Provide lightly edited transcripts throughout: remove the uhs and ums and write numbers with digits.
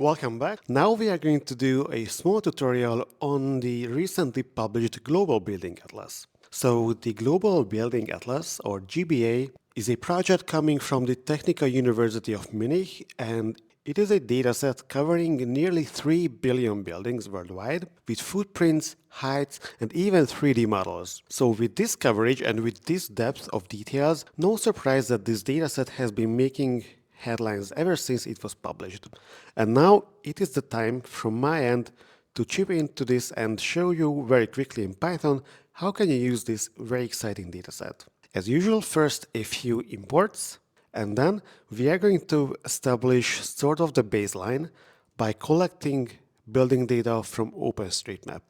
Welcome back. Now we are going to do a small tutorial on the recently published Global Building Atlas. So the Global Building Atlas, or GBA, is a project coming from the Technical University of Munich, and it is a dataset covering nearly 3 billion buildings worldwide with footprints, heights, and even 3D models. So with this coverage and with this depth of details, no surprise that this dataset has been making headlines ever since it was published. And now it is the time from my end to chip into this and show you very quickly in Python how can you use this very exciting dataset. As usual, first a few imports, and then we are going to establish sort of the baseline by collecting building data from OpenStreetMap.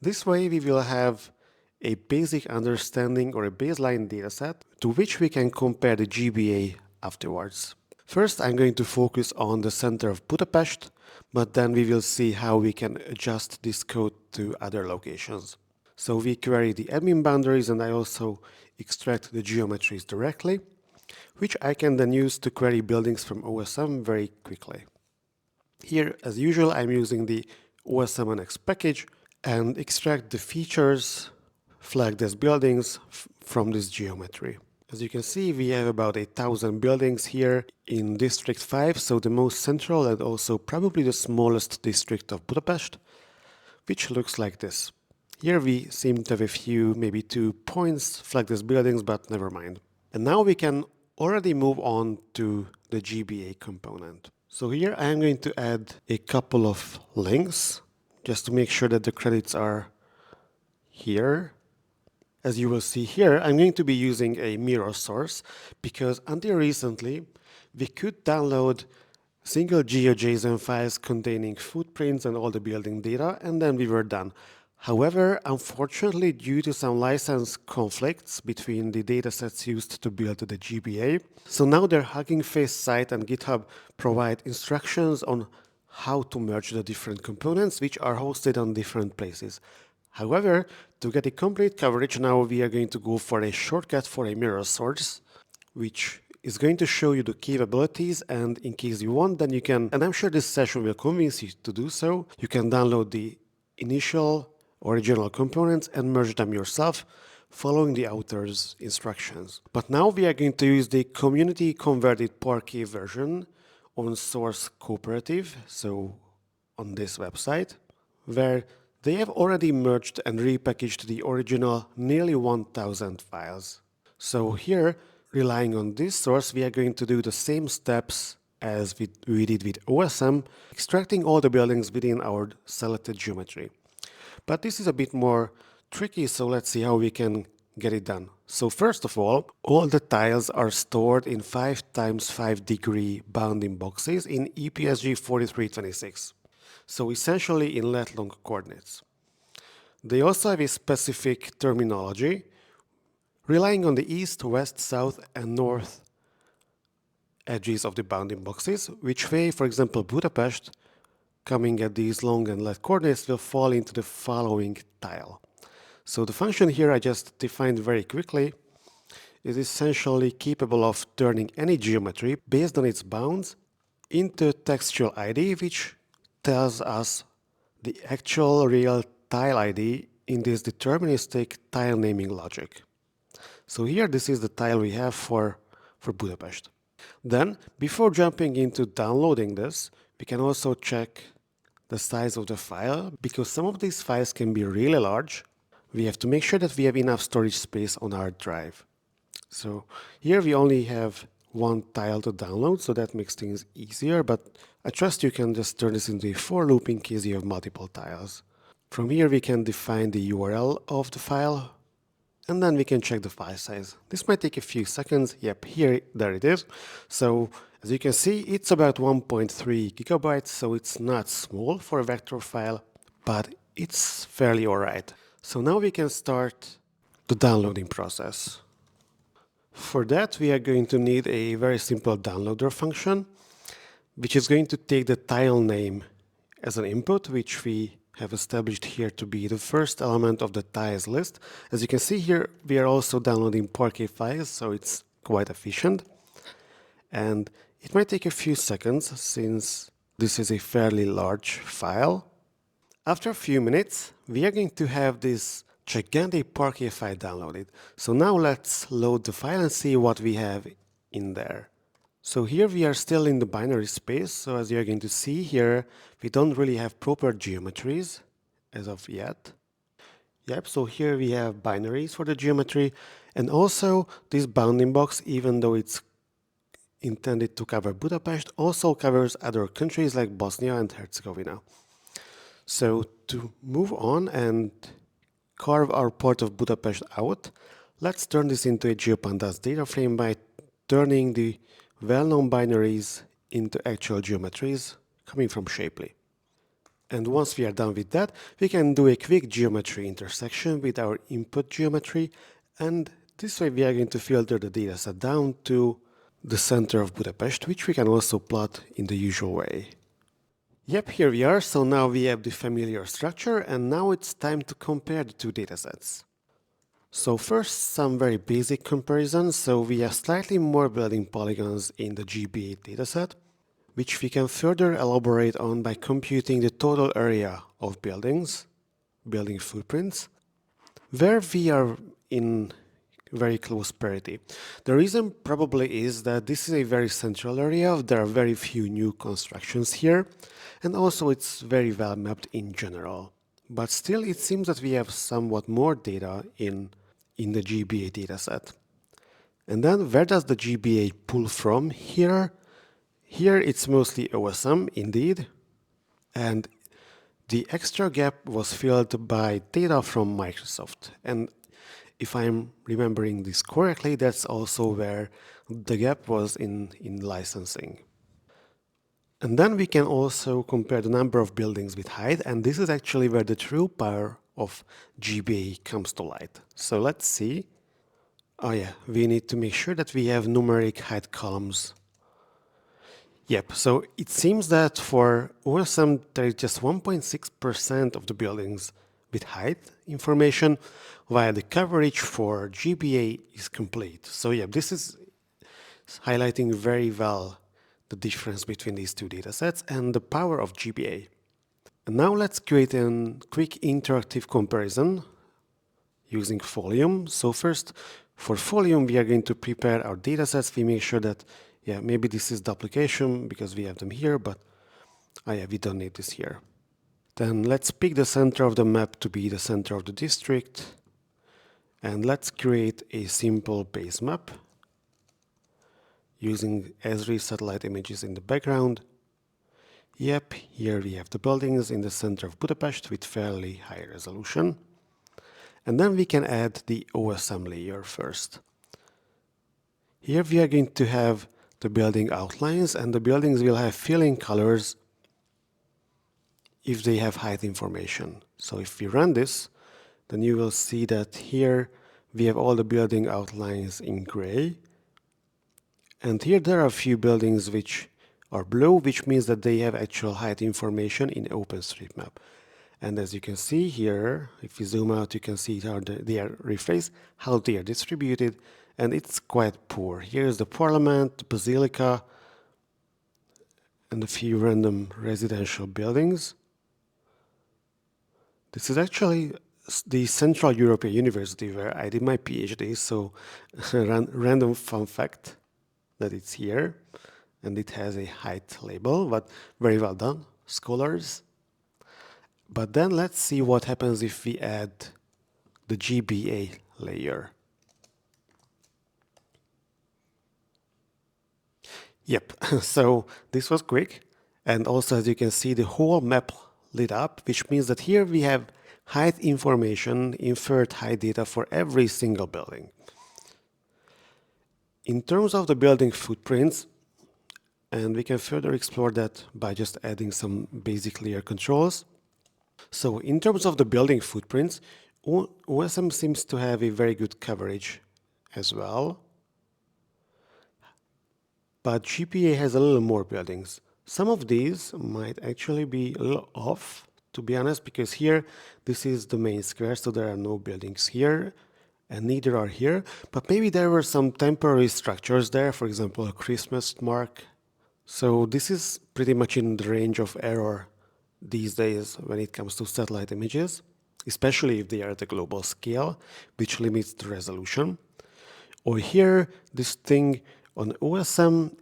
This way we will have a basic understanding or a baseline dataset to which we can compare the GBA afterwards. First, I'm going to focus on the center of Budapest, but then we will see how we can adjust this code to other locations. So we query the admin boundaries, and I also extract the geometries directly, which I can then use to query buildings from OSM very quickly. Here, as usual, I'm using the OSM_NX package and extract the features flagged as buildings from this geometry. As you can see, we have about 1,000 buildings here in District 5, so the most central and also probably the smallest district of Budapest, which looks like this. Here we seem to have a few, maybe 2 points flagged as buildings, but never mind. And now we can already move on to the GBA component. So here I am going to add a couple of links just to make sure that the credits are here. As you will see here, I'm going to be using a mirror source because until recently, we could download single GeoJSON files containing footprints and all the building data, and then we were done. However, unfortunately, due to some license conflicts between the datasets used to build the GBA, so now their Hugging Face site and GitHub provide instructions on how to merge the different components which are hosted on different places. However, to get a complete coverage, now we are going to go for a shortcut for a mirror source, which is going to show you the capabilities, and in case you want, then you can, and I'm sure this session will convince you to do so, you can download the initial original components and merge them yourself, following the author's instructions. But now we are going to use the community converted Parquet version on Source Cooperative, so on this website, where they have already merged and repackaged the original nearly 1,000 files. So here, relying on this source, we are going to do the same steps as we did with OSM, extracting all the buildings within our selected geometry. But this is a bit more tricky, so let's see how we can get it done. So first of all the tiles are stored in 5x5 degree bounding boxes in EPSG 4326. So essentially in lat-long coordinates. They also have a specific terminology, relying on the east, west, south, and north edges of the bounding boxes, which way, for example, Budapest, coming at these long and lat coordinates, will fall into the following tile. So the function here I just defined very quickly is essentially capable of turning any geometry based on its bounds into textual ID, which tells us the actual real tile ID in this deterministic tile naming logic. So here this is the tile we have for Budapest. Then, before jumping into downloading this, we can also check the size of the file, because some of these files can be really large. We have to make sure that we have enough storage space on our drive. So here we only have one tile to download, so that makes things easier, but I trust you can just turn this into a for loop in case you have multiple tiles. From here we can define the URL of the file, and then we can check the file size. This might take a few seconds. Yep, there it is. So as you can see, it's about 1.3 gigabytes, so it's not small for a vector file, but it's fairly alright. So now we can start the downloading process. For that, we are going to need a very simple downloader function, which is going to take the tile name as an input, which we have established here to be the first element of the tiles list. As you can see here, we are also downloading Parquet files, so it's quite efficient. And it might take a few seconds since this is a fairly large file. After a few minutes, we are going to have this gigantic Parquet file downloaded. So now let's load the file and see what we have in there. So here we are still in the binary space. So as you're going to see here, we don't really have proper geometries as of yet. Yep, so here we have binaries for the geometry, and also this bounding box, even though it's intended to cover Budapest, also covers other countries like Bosnia and Herzegovina. So to move on and carve our part of Budapest out, let's turn this into a GeoPandas data frame by turning the well-known binaries into actual geometries coming from Shapely. And once we are done with that, we can do a quick geometry intersection with our input geometry, and this way we are going to filter the dataset down to the center of Budapest, which we can also plot in the usual way. Yep, here we are. So now we have the familiar structure, and now it's time to compare the two datasets. So first, some very basic comparisons. So we have slightly more building polygons in the GBA dataset, which we can further elaborate on by computing the total area of buildings, building footprints, where we are in very close parity. The reason probably is that this is a very central area. There are very few new constructions here, and also it's very well mapped in general. But still, it seems that we have somewhat more data in the GBA dataset. And then where does the GBA pull from? Here it's mostly OSM indeed, and the extra gap was filled by data from Microsoft. And if I'm remembering this correctly, that's also where the gap was in licensing. And then we can also compare the number of buildings with height, and this is actually where the true power of GBA comes to light. So let's see. Oh yeah, we need to make sure that we have numeric height columns. Yep, so it seems that for OSM there is just 1.6% of the buildings with height information, while the coverage for GBA is complete. So yeah, this is highlighting very well the difference between these two datasets and the power of GBA. And now let's create a quick interactive comparison using Folium. So first, for Folium, we are going to prepare our datasets. We make sure that, yeah, maybe this is duplication because we have them here, but yeah, we don't need this here. Then let's pick the center of the map to be the center of the district. And let's create a simple base map using Esri satellite images in the background. Yep, here we have the buildings in the center of Budapest with fairly high resolution. And then we can add the OSM layer first. Here we are going to have the building outlines, and the buildings will have fill-in colors if they have height information. So if we run this, then you will see that here we have all the building outlines in gray. And here there are a few buildings which are blue, which means that they have actual height information in OpenStreetMap. And as you can see here, if you zoom out, you can see how they are rephrased, how they are distributed, and it's quite poor. Here's the Parliament, the Basilica, and a few random residential buildings. This is actually the Central European University where I did my PhD, so random fun fact that it's here, and it has a height label, but very well done, scholars. But then let's see what happens if we add the GBA layer. Yep, so this was quick. And also, as you can see, the whole map lit up, which means that here we have height information, inferred height data for every single building. In terms of the building footprints, and we can further explore that by just adding some basic layer controls. So in terms of the building footprints, OSM seems to have a very good coverage as well. But GPA has a little more buildings. Some of these might actually be a little off, to be honest, because here, this is the main square, so there are no buildings here, and neither are here. But maybe there were some temporary structures there, for example, a Christmas mark So this is pretty much in the range of error these days when it comes to satellite images, especially if they are at a global scale, which limits the resolution. Or here, this thing on OSM,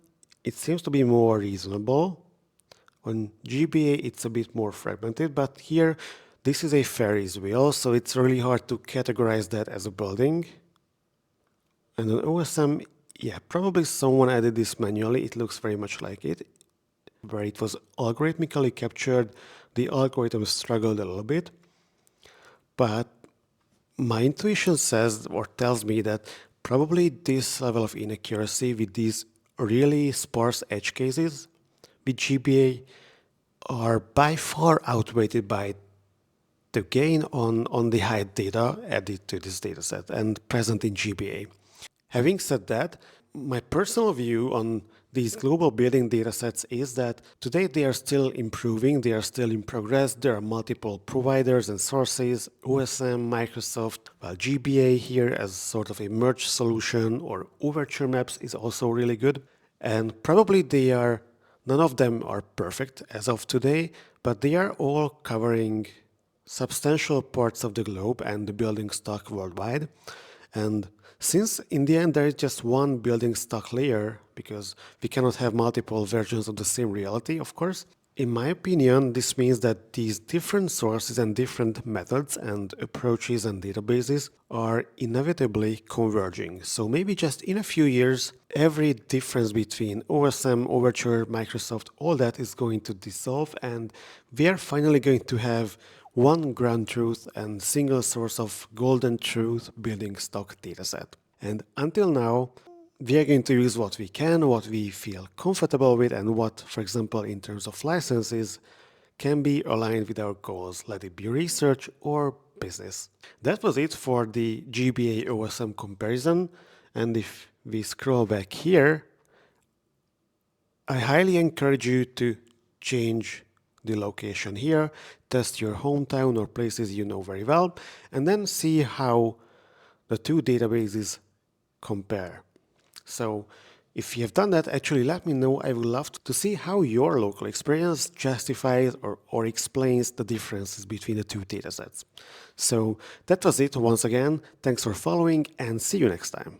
it seems to be more reasonable. On GBA, it's a bit more fragmented, but here, this is a Ferris wheel, so it's really hard to categorize that as a building. And on OSM, yeah, probably someone added this manually. It looks very much like it, where it was algorithmically captured. The algorithm struggled a little bit, but my intuition says or tells me that probably this level of inaccuracy with these really sparse edge cases with GBA are by far outweighed by the gain on the height data added to this dataset and present in GBA. Having said that, my personal view on these global building datasets is that today they are still improving, they are still in progress. There are multiple providers and sources, OSM, Microsoft, while GBA here as sort of a merge solution, or Overture Maps is also really good. And probably none of them are perfect as of today, but they are all covering substantial parts of the globe and the building stock worldwide. And since in the end there is just one building stock layer, because we cannot have multiple versions of the same reality, of course, in my opinion, this means that these different sources and different methods and approaches and databases are inevitably converging. So maybe just in a few years, every difference between OSM, Overture, Microsoft, all that is going to dissolve, and we are finally going to have one ground truth and single source of golden truth building stock dataset. And until now, we are going to use what we can, what we feel comfortable with, and what, for example, in terms of licenses, can be aligned with our goals, let it be research or business. That was it for the GBA OSM comparison. And if we scroll back here, I highly encourage you to change the location here, test your hometown or places you know very well, and then see how the two databases compare. So if you have done that, actually let me know. I would love to see how your local experience justifies or explains the differences between the two datasets. So that was it once again. Thanks for following and see you next time.